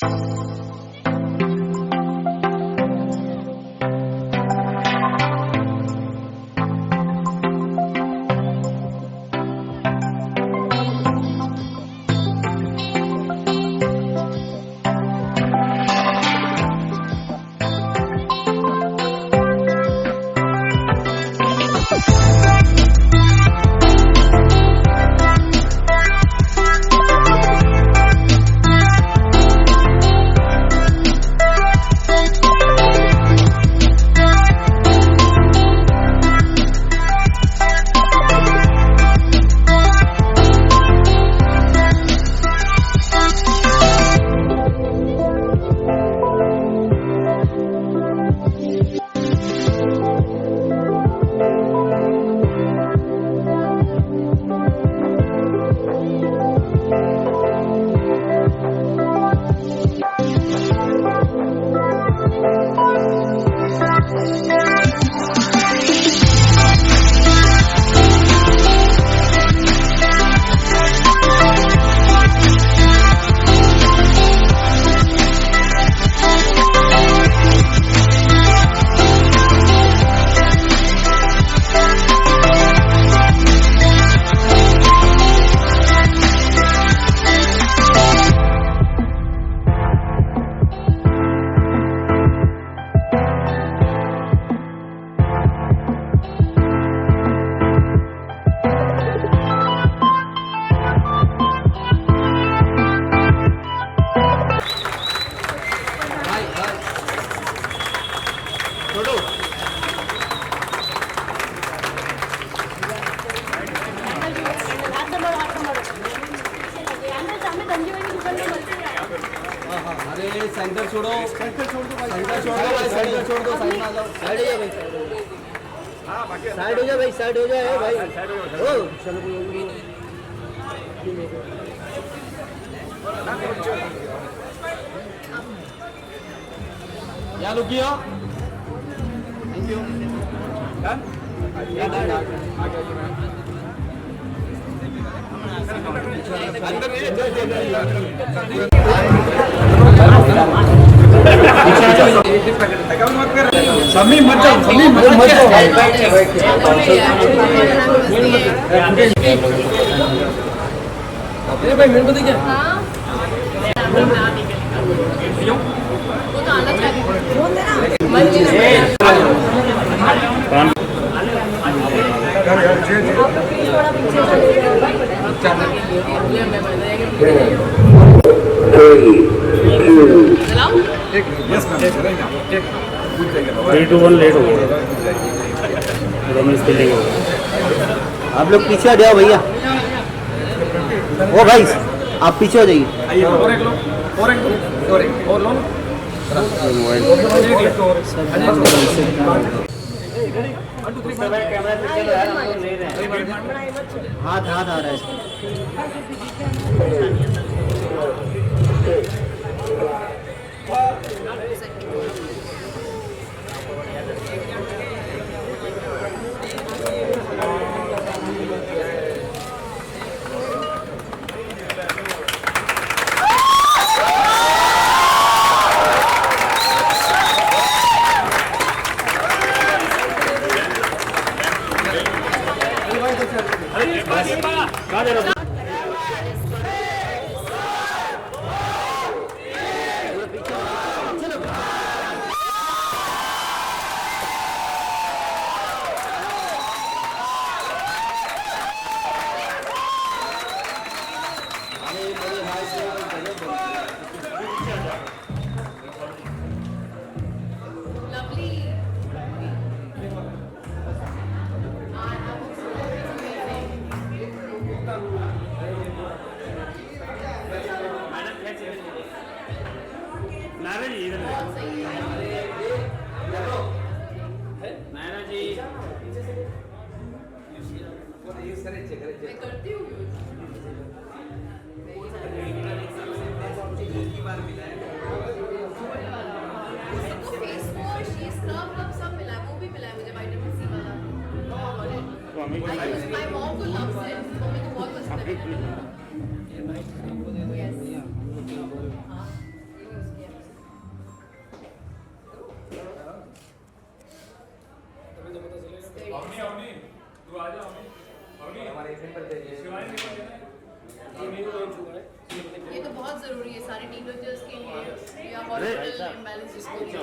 अरे सेंटर छोड़ो, सेंटर छोड़ दो भाई, सेंटर छोड़ दो भाई, सेंटर छोड़ दो, साइड में आ जाओ, साइड हो जाओ भाई, साइड हो जाओ भाई, साइड हो जाओ भाई, ओ चलो यहाँ रुकिए, थैंक यू, डन, समी मत जाओ, समी मत जाओ, अरे भाई मेरे को देखिए, वो तो आना चाहिए, आप लोग पीछे हट जाओ भैया, ओ भाई आप पीछे हो जाइए, हाथ हाथ आ रहा है My mom who loves it. Mummy को बहुत पसंद है. जरूरी है सारे टीनेजर्स के लिए या हॉर्मोनल इम्बैलेंसेस के लिए।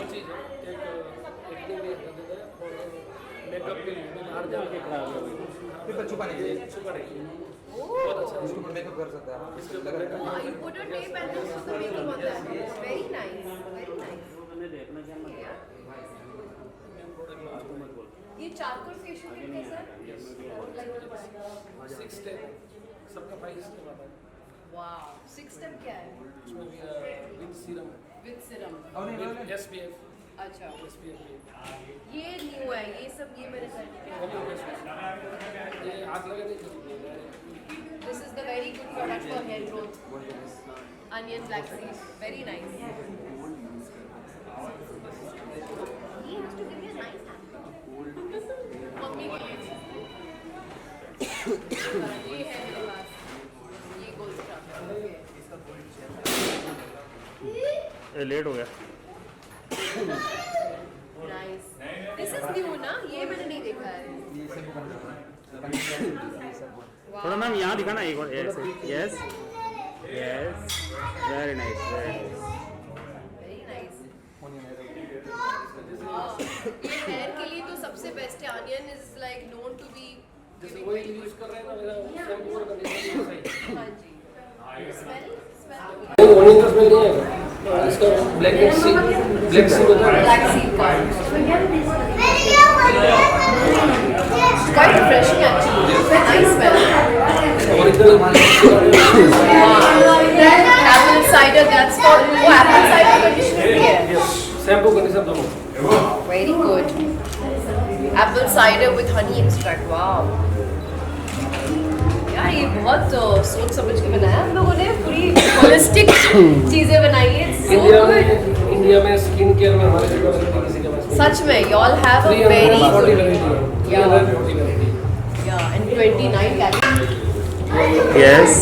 मेकअप के लिए बाहर जाके खराब हो गई फिर छुपाने के लिए छुपाने के लिए Oh, इसके ऊपर मेकअप कर सकते हैं आप you put a tape and then put the makeup on that. Very nice, very nice. ये चारकोल फेशियल किट कैसा है? 6 स्टेप सबका 5 स्टेप आता है वाओ, 6 स्टेप क्या है? उसमें भी with serum with serum. With SPF अच्छा, एसपीएफ ये न्यू है, ये सब ये मैंने सर्च किया। ये हाथ लगे नहीं This is the very good product for hair growth. Onion black seed, very nice. He has to give me a nice hand. Mummy के लिए। ये है मेरे पास, ये gold scrub है। लेट हो गया Nice. This is new ना? ये मैंने नहीं देखा है। थोड़ा मैम यहाँ दिखाना एक और ऐसे yes yes very nice Very nice. ये hair के लिए तो सबसे best है. Onion is like known to be जैसे giving वही very यूज good. कर रहे हैं ना मेरा शैम्पू और कंडीशनर सही हाँ जी. Smell? Smell? नहीं ओनियन का स्मेल नहीं आएगा इसका ब्लैक सी होता है Black seed का. Quite refreshing actually. Very nice smell. Original Apple cider, that's for apple cider conditioner भी है. शैम्पू कंडीशनर दोनों Very good. Apple cider with honey extract. Wow. यार ये बहुत सोच समझ के बनाया हम लोगों ने पूरी होलिस्टिक चीजें बनाई है. So good. इंडिया में स्किन केयर में हमारे कैपेसिटी किसी के पास नहीं सच में you all have a very 340 good. Variety Yeah. 340 variety Yeah, and 29 calories. Yes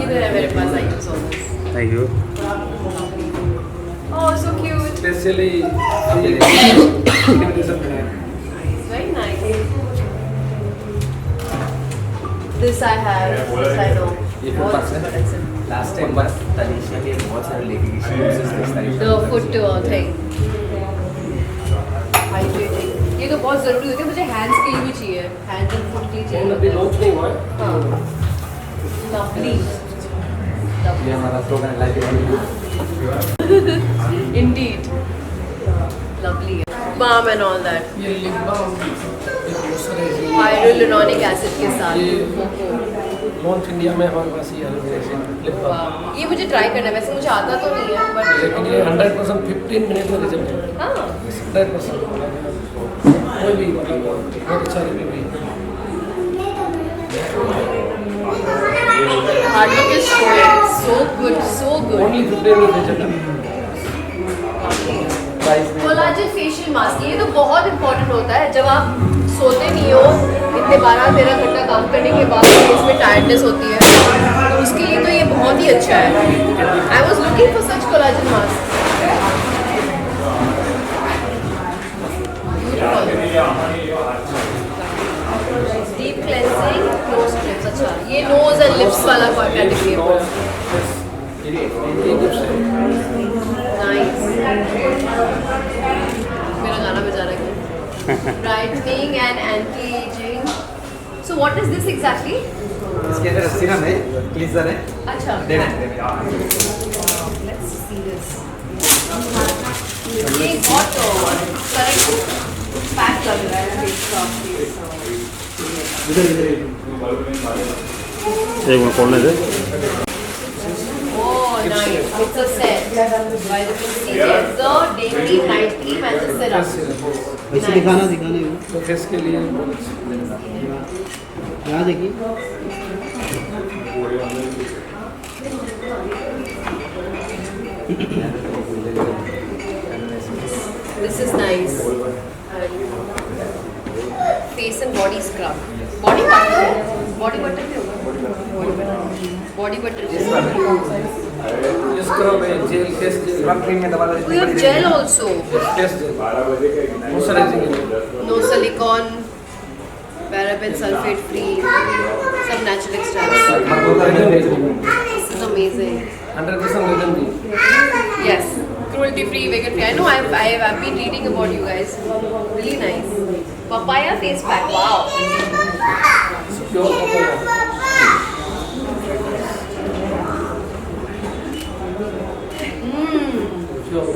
इधर है मेरे पास. I use all this. Thank you Oh, so cute. Specially conditioner बनाया Very nice. This I have. This I know. ये बहुत पास है। super excellent. Last time बस तनीषा के बहुत सारे लेके गई The foot thing. Hydrating. ये तो बहुत जरूरी होती है. मुझे hands के लिए भी चाहिए. Hands and foot के लिए फोन अभी चाहिए. लॉन्च नहीं हुआ है हाँ. Lovely. ये Lovely. हमारा स्लोगन है like Indeed. Lovely. Balm and all that. ये lip balm moisturising Hyaluronic acid के साथ. लॉन्च इंडिया में हमारे पास ये है लिप बाम Wow. ये मुझे ट्राई करना है. वैसे मुझे आता तो नहीं है बट लेकिन ये 100% 15 मिनट में रिजल्ट है हाँ. 100% कोई भी मतलब बहुत अच्छा रिव्यू है Hard work is showing. So good. So good. Only 15 minute result है कोलाजन फेशियल मास्क ये तो बहुत इंपॉर्टेंट होता है जब आप सोते नहीं हो इतने 12-13 घंटा काम करने के बाद इसमें टायर्डनेस होती है तो उसके लिए तो ये बहुत ही अच्छा है. I was looking for such collagen mask. Deep cleansing nose clips. अच्छा ये नोज एंड लिप्स वाला कैटेगरी है पूरा. Nice. मेरा गाना बजा रहा है. Brightening and anti-aging. So what is this exactly? इसके अंदर सीरम है क्लींजर है अच्छा. देना Let's see this. ये बहुत करेक्ट पैक लग रहा है फेस का. एक मिनट खोलने से Oh, nice. It's a set. Vitamin C cleanser, day cream, night cream and the serum. वैसे दिखाना दिखाना तो फेस के लिए यहाँ देखिए This is nice. Face and body scrub. Body butter. Body butter भी होगा. Body butter. स्क्रब है jail face gel scrub cream में दबा दो We have gel also. Face gel moisturising No silicone. Paraben sulfate free. सब natural extracts. This is amazing. 100% vegan tea. Yes, cruelty free, vegan free. I know I've been reading about you guys. Really nice. Papaya face pack. Wow. Pure papaya. Pure.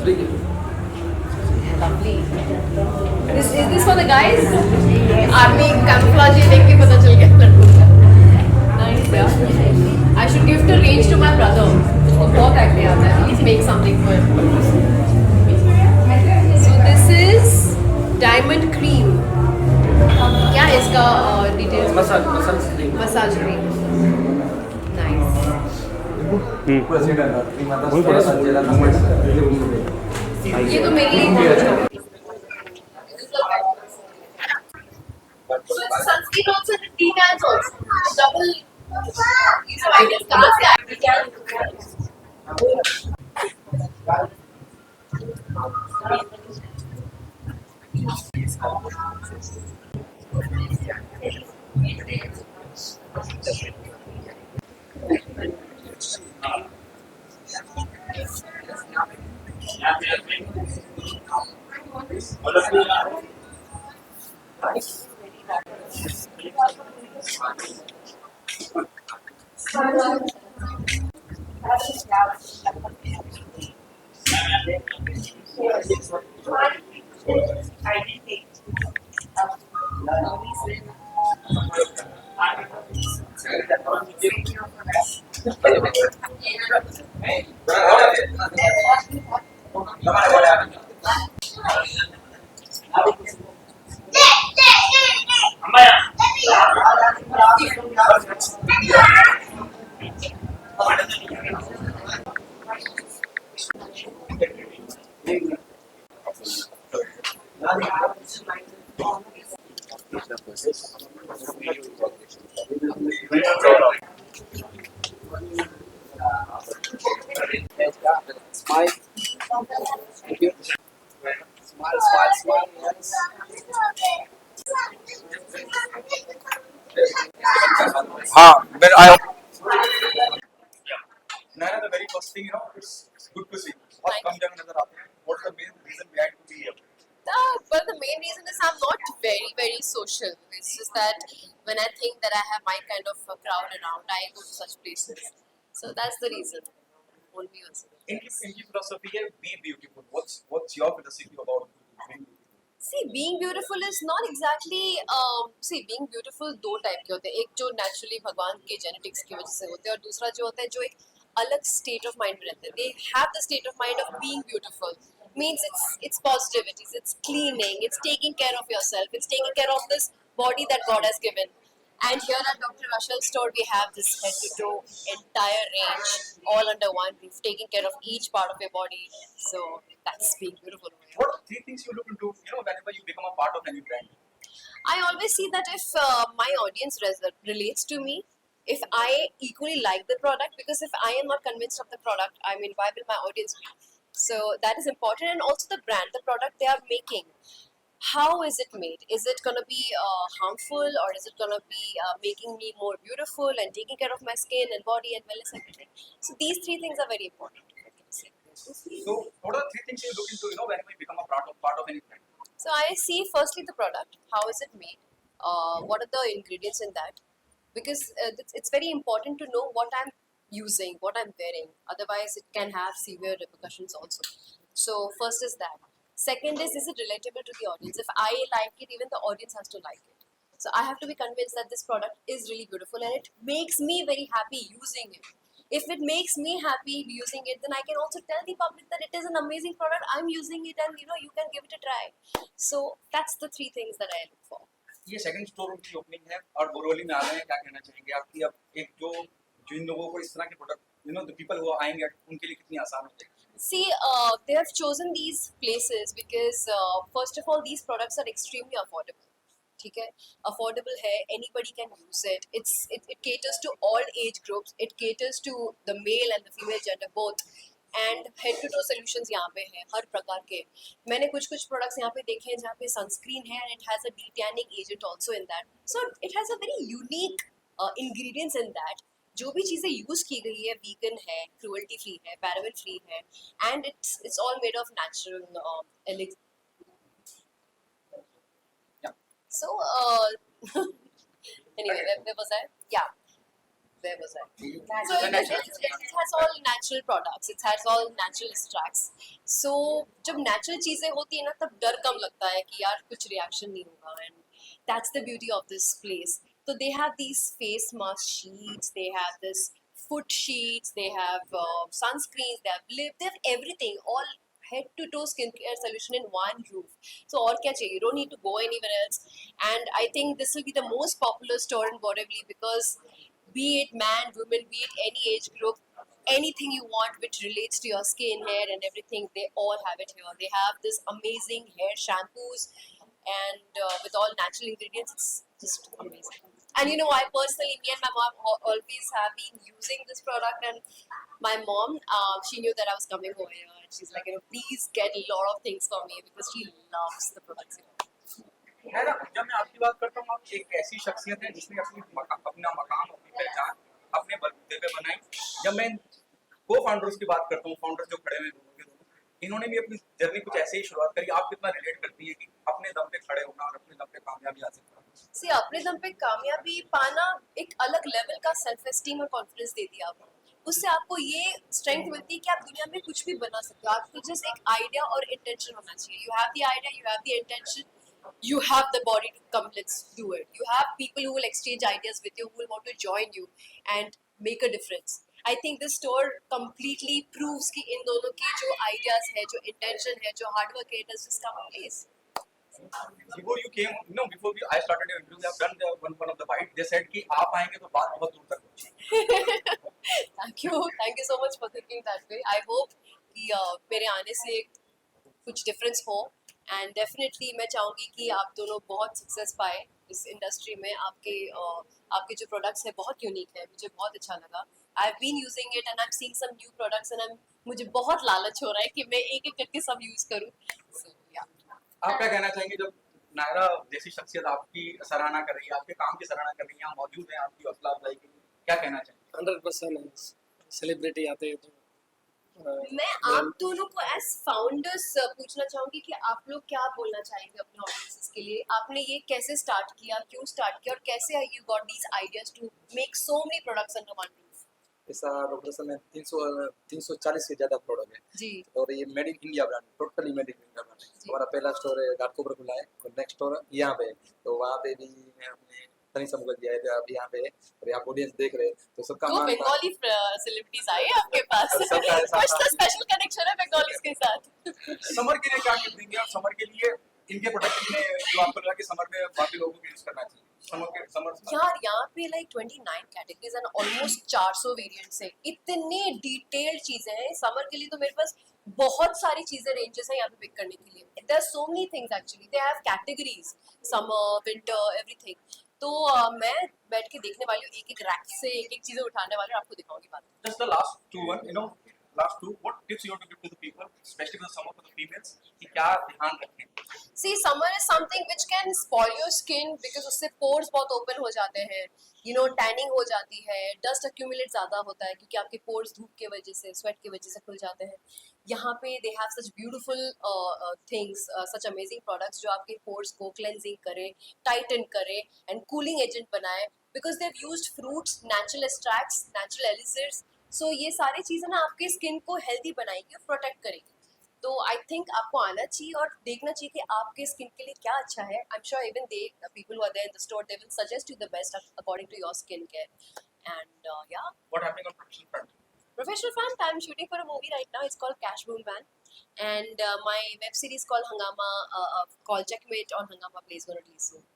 Drink it. Lovely. Is this for the guys? Army camouflage देख के पता चल गया लड़कों का. Nice yeah. I should gift a range to my brother. उसको बहुत acne आता है. Please make something for him. So this is diamond cream. क्या है इसका details? Massage cream. Massage cream. Nice. ये तो मेरे लिए बहुत अच्छा है. So it's sunscreen also and 3 cans also. Double. So I guess कहाँ से आएगी क्या? Smile. Thank you. Smile, smile, smile. Yes. But I Nana, the very first thing, it's good to see. What comes down another after? What's the main reason behind to be here? Well, the main reason is I'm not very, very social. It's just that when I think that I have my kind of a crowd around, I go to such places. So that's the reason. Won't be also. In philosophy, be beautiful. What's your philosophy about being beautiful? See, being beautiful is not exactly being beautiful दो type के होते हैं. एक जो naturally भगवान के genetics की वजह से होते हैं और दूसरा जो होता है जो एक अलग state of mind में रहते हैं. They have the state of mind of being beautiful. Means it's positivities, it's cleaning, it's taking care of yourself, it's taking care of this body that God has given. And here at Dr. Russell's store, we have this head to toe entire range, all under one roof, taking care of each part of your body. So that's being beautiful. What are 3 things you look into, whenever you become a part of any brand? I always see that if my audience relates to me, if I equally like the product, because if I am not convinced of the product, I mean, why will my audience be? So that is important. And also the brand, the product they are making. How is it made? Is it going to be harmful, or is it going to be making me more beautiful and taking care of my skin and body and wellness and everything? So these 3 things are very important. I can say. So what are 3 things you look into, whenever you become a part of any brand? So I see firstly the product. How is it made? What are the ingredients in that? Because it's very important to know what I'm using, what I'm wearing. Otherwise, it can have severe repercussions also. So first is that. Second is it relatable to the audience? If I like it, even the audience has to like it. So I have to be convinced that this product is really beautiful and it makes me very happy using it. If it makes me happy using it, then I can also tell the public that it is an amazing product. I'm using it and you can give it a try. So that's the 3 things that I look for. ये second store की opening है और बोरोली में आ रहे हैं, क्या कहना चाहेंगे आपकी? अब एक जो जिन लोगों को इस तरह के product the people who are eyeing at, उनके लिए कितनी आसान हो जाएगी? See, they have chosen these places because first of all, these products are extremely affordable. ठीक है, affordable है, anybody can use it. It caters to all age groups. It caters to the male and the female gender both. And head to toe solutions यहाँ पे हैं हर प्रकार के. मैंने कुछ प्रोडक्ट्स यहाँ पे देखे हैं जहाँ पे सनस्क्रीन है and it has a detanning agent also in that. So it has a very unique ingredients in that. जो भी चीज़ें यूज़ की गई है वीगन है, क्रूअल्टी फ्री है, पैराबेन फ्री है, and it's all made of natural. So, anyway, where was I? Yeah, where was I? So it has all natural products. It has all natural extracts. So जब natural चीजें होती है ना तब डर कम लगता है कि यार कुछ reaction नहीं होगा, and that's the beauty of this place. So they have these face mask sheets. They have this foot sheets. They have sunscreens. They have lip. They have everything. All head to toe skincare solution in one roof. So और क्या चाहिए? You don't need to go anywhere else. And I think this will be the most popular store in Borivali because be it man, woman, be it any age group, anything you want which relates to your skin, hair and everything, they all have it here. They have this amazing hair shampoos and with all natural ingredients, it's just amazing. And you know, I personally, me and my mom always have been using this product, and my mom, she knew that I was coming over here, and she's like, you know, please get a lot of things for me because she loves the products. है ना, जब मैं आपकी बात करता हूँ, आप एक ऐसी शख्सियत है जिसने अपना मकाम, अपनी पहचान अपने बलबूते पे बनाई. जब मैं को फाउंडर्स की बात करता हूँ, फाउंडर्स जो खड़े हुए दोनों के दोनों, इन्होंने भी अपनी जर्नी कुछ ऐसे ही शुरुआत करी. आप कितना रिलेट करती है कि अपने दम पे खड़े होना और अपने दम पे कामयाबी हासिल करना? See, अपने दम पे कामयाबी पाना एक अलग लेवल का सेल्फ एस्टीम और कॉन्फिडेंस देती है आपको. उससे आपको ये स्ट्रेंथ मिलती है कि आप दुनिया में कुछ भी बना सकते हो. आपको जस्ट एक आइडिया और इंटेंशन होना चाहिए. You have the idea, you have the intention, you have the body to come, let's do it. You have people who will exchange ideas with you, who will want to join you and make a difference. I think this store completely proves कि इन दोनों की जो ideas है, जो intention है, जो hard work है, it has just come in place. Before you came, before I started your interview, I've done one of the bite. They said कि आप आएंगे तो बात बहुत दूर तक पहुंची. Thank you so much for thinking that way. I hope कि मेरे आने से कुछ difference हो. एंड डेफिनेटली मैं चाहूँगी कि आप दोनों बहुत सक्सेस पाए इस इंडस्ट्री में. आपके जो प्रोडक्ट्स हैं बहुत यूनिक है, मुझे बहुत अच्छा लगा. I have been using it and I am seeing some new products and मुझे बहुत लालच हो रहा है कि मैं एक एक करके सब यूज करूँ. सो या आप क्या कहना चाहेंगे जब नायरा जैसी शख्सियत आपकी सराहना कर रही है, आपके काम की सराहना कर रही है, यहाँ मौजूद है, आपकी हौसला अफजाई के लिए क्या कहना चाहेंगे? 100% सेलिब्रिटी आते हैं तो मैं आप दोनों को एज फाउंडर्स पूछना चाहूंगी कि आप लोग क्या बोलना चाहेंगे अपने ऑडियंसेस के लिए. आपने ये कैसे स्टार्ट किया, क्यों स्टार्ट किया और कैसे you got these ideas to make so many products under one roof? ऐसा लोकेशन में 340 से ज्यादा प्रोडक्ट है जी. और ये made in India brand, totally made in India brand है. हमारा पहला स्टोर है घाटकोपर खुला है और नेक्स्ट स्टोर यहाँ पे है. तो वहाँ पे भी हमने तनी समझ दिया है. अब यहाँ पे और यहाँ ऑडियंस देख रहे हैं तो सबका तो बंगाली सेलिब्रिटीज आए आपके पास. कुछ तो स्पेशल कनेक्शन है बंगालीज के साथ. समर के लिए क्या टिप देंगे आप? समर के लिए इनके प्रोडक्ट में जो आपको लगा कि समर में बाकी लोगों को यूज करना चाहिए. समर यार यहाँ पे like 29 categories and almost 400 variants हैं. इतने डिटेल्ड चीजें हैं. समर के लिए तो मेरे पास बहुत सारी चीजें रेंजेस हैं यहाँ पे पिक करने के लिए. There are so many things actually. They have categories, summer, winter, everything. तो मैं बैठ के देखने वाली हूँ, एक एक रैक से एक एक चीजें उठाने वाली हूँ, आपको दिखाऊंगी बाद में. Just the last two, last two, what tips you want to give to the people, especially for the summer, for the females, कि क्या ध्यान रखें? See, summer is something which can spoil your skin because उससे pores बहुत open हो जाते हैं. Tanning हो जाती है, dust accumulate ज़्यादा होता है क्योंकि आपके pores धूप के वजह से, sweat की वजह से खुल जाते हैं. यहाँ पे they have such beautiful things, such amazing products जो आपके pores को cleansing करे, tighten करे and cooling agent बनाए because they've used fruits, natural extracts, natural elixirs. So ये सारी चीज़ें ना आपके स्किन को हेल्दी बनाएगी और प्रोटेक्ट करेगी. तो आई थिंक आपको आना चाहिए और देखना चाहिए कि आपके स्किन के लिए क्या अच्छा है. I am sure even the people who are there in the store they will suggest you the best according to your skin care. And या What happening on professional front? professional front, I'm shooting for a movie right now. It's called Cash Boom Van and my web series called Hangama, called Checkmate on Hangama Play is going to release soon.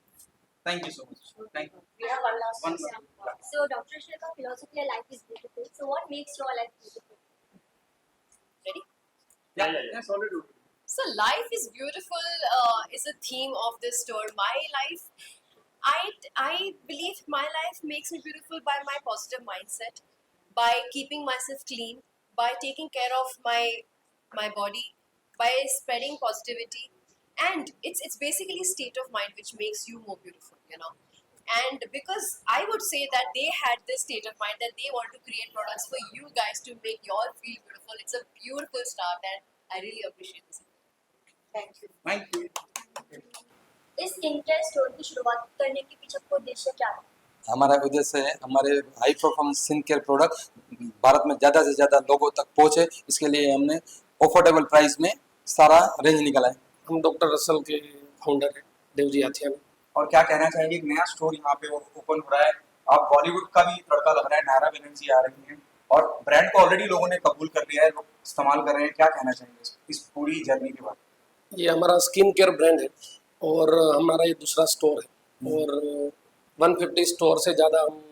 Thank you so much. Thank you. We have one last One question. more. So, Dr. Shilpa, philosophy of life is beautiful. So, what makes your life beautiful? Ready? Yeah. Yes, already. So life is beautiful is a theme of this store. My life, I believe my life makes me beautiful by my positive mindset, by keeping myself clean, by taking care of my body, by spreading positivity, and it's basically state of mind which makes you more beautiful, you know. And because I would say that they had this state of mind that they want to create products for you guys to make you all feel beautiful. It's a beautiful start, and I really appreciate this. Thank you. Thank you. इस skin care store की शुरुआत करने के पीछे आपका उद्देश्य क्या है? हमारा उद्देश्य है हमारे high performance skin care product Bharat में ज़्यादा से ज़्यादा लोगों तक पहुँचे, इसके लिए हमने अफोर्डेबल प्राइस में सारा रेंज निकाला है। हम डॉक्टर रसल के फाउंडर हैं देवजी आथिया। और क्या कहना चाहेंगे, एक नया स्टोर यहाँ पे ओपन हो रहा है, आप बॉलीवुड का भी तड़का लग रहा है, नायरा बनर्जी आ रही हैं और ब्रांड को ऑलरेडी लोगों ने कबूल कर लिया है, लोग इस्तेमाल कर रहे हैं, क्या कहना चाहेंगे इस पूरी जर्नी के बारे में? ये हमारा स्किन केयर ब्रांड है और हमारा ये दूसरा स्टोर है और 150 स्टोर से ज़्यादा हम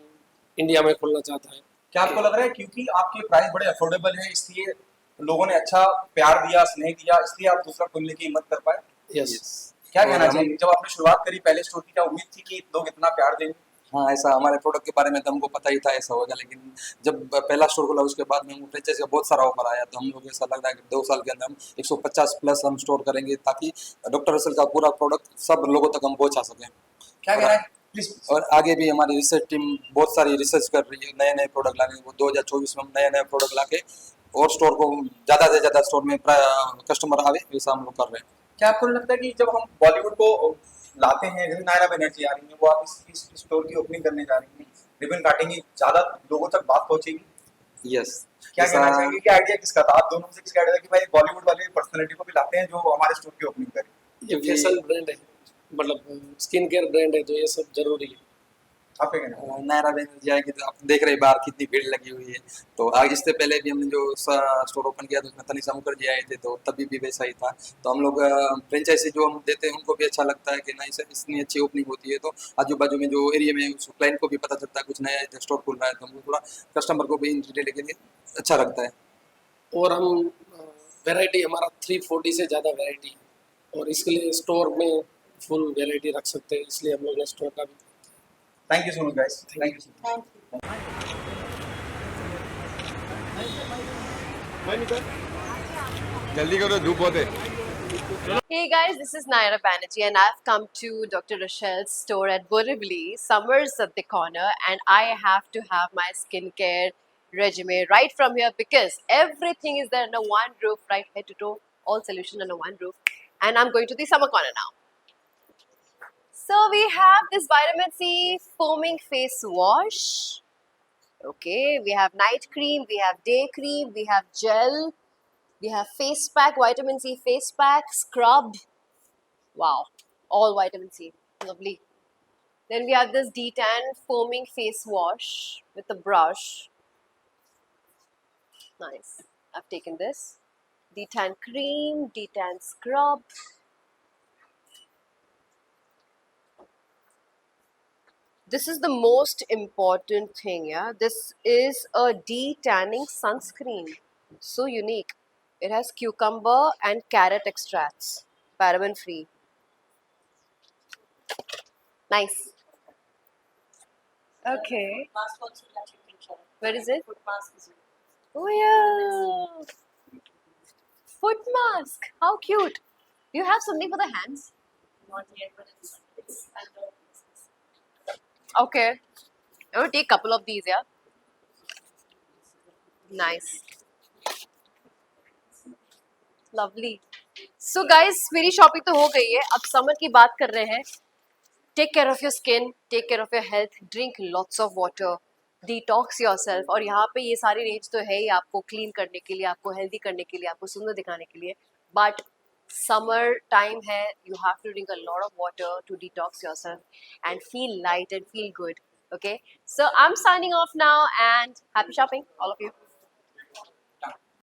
इंडिया में खोलना चाहता है। क्या आपको लग रहा है क्योंकि आपके प्राइस बड़े अफोर्डेबल हैं इसलिए लोगों ने अच्छा प्यार दिया, स्नेह दिया, इसलिए आप दूसरा खोलने की हिम्मत कर पाए? यस। क्या कहना चाहिए, जब आपने शुरुआत करी पहले स्टोर की, क्या उम्मीद थी कि लोग इतना प्यार देंगे? हाँ, ऐसा हमारे प्रोडक्ट के बारे में तो हमको पता ही था ऐसा होगा, लेकिन जब पहला स्टोर खोला उसके बाद में फ्रेंचाइज का बहुत सारा ऑफर आया, तो हम लोग ऐसा लग रहा है कि 2 साल के अंदर हम 150 प्लस हम स्टोर करेंगे ताकि डॉक्टर रसल का पूरा प्रोडक्ट सब लोगों तक हम पहुँचा सकें। क्या कहना है प्लीज? और आगे भी हमारी रिसर्च टीम बहुत सारी रिसर्च कर रही है, नए नए प्रोडक्ट लाने को। 2024 में हम नए नए प्रोडक्ट लाके और स्टोर को ज़्यादा से ज़्यादा स्टोर में कस्टमर आवे वैसा हम लोग कर रहे हैं। क्या आपको लगता है कि जब हम बॉलीवुड को लाते हैं, जैसे नायरा बनर्जी आ रही है, वो आप इस स्टोर की ओपनिंग करने जा रही हैं, रिबन काटेंगी, ज़्यादा लोगों तक बात पहुंचेगी? यस। क्या कहना चाहेंगे कि आइडिया किसका था, आप दोनों में से किसका आइडिया था कि भाई बॉलीवुड वाले पर्सनैलिटी को भी लाते हैं जो हमारे स्टोर की ओपनिंग करें? ये फैशन ब्रांड है, मतलब स्किन केयर ब्रांड है, तो ये सब जरूरी है। आप क्या कहना है? नायरा बनर्जी आएगी तो आप देख रहे हैं बाहर कितनी भीड़ लगी हुई है। तो आगे इससे पहले भी हमने जो स्टोर ओपन किया तो उसमें तनिषा मुखर्जी आए थे, तो तभी भी वैसा ही था। तो हम लोग फ्रेंचाइजी जो हम देते हैं उनको भी अच्छा लगता है कि नहीं सर इतनी अच्छी ओपनिंग होती है, तो आजू बाजू में जो एरिया में उस क्लाइंट को भी पता चलता है कुछ नया स्टोर खुल रहा है, तो हमको थोड़ा कस्टमर को भी इन रिटेल के लिए अच्छा लगता है। और हम वैरायटी हमारा 340 से ज़्यादा वैरायटी है और इसके लिए स्टोर में फुल वैरायटी रख सकते हैं, इसलिए हम लोग ने स्टोर का भी। Thank you so much guys, thank you. Thank you. जल्दी करो, धूप बहुत है। Hey guys, this is Naira Banerjee and I've come to Dr. Rochelle's store at Borivali, Summers at the corner, and I have to have my skincare regimen right from here because everything is there under one roof, right head to toe, all solution under one roof. And I'm going to the summer corner now. So we have this vitamin C foaming face wash. Okay, we have night cream, we have day cream, we have gel, we have face pack, vitamin C face pack, scrub. Wow, all vitamin C, lovely. Then we have this D10 foaming face wash with a brush. Nice. I've taken this. D10 cream, D10 scrub. This is the most important thing, yeah. This is a de-tanning sunscreen. So unique. It has cucumber and carrot extracts, paraben free. Nice. Okay. Mask also that you can try. Where is it? Foot mask is Oh yeah. Foot mask. How cute. Do you have something for the hands? not yet, but it's under process. Okay. I will take a couple of these, yeah. Nice. Lovely. So guys, मेरी shopping तो हो गई है. अब summer की बात कर रहे हैं. Take care of your skin, take care of your health, drink lots of water, detox yourself. और यहाँ पे ये सारी रेंज तो है ही आपको क्लीन करने के लिए, आपको हेल्दी करने के लिए, आपको सुंदर दिखाने के लिए. But summer time है, you have to drink a lot of water to detox yourself and feel light and feel good. Okay, so I'm signing off now and happy shopping, all of you.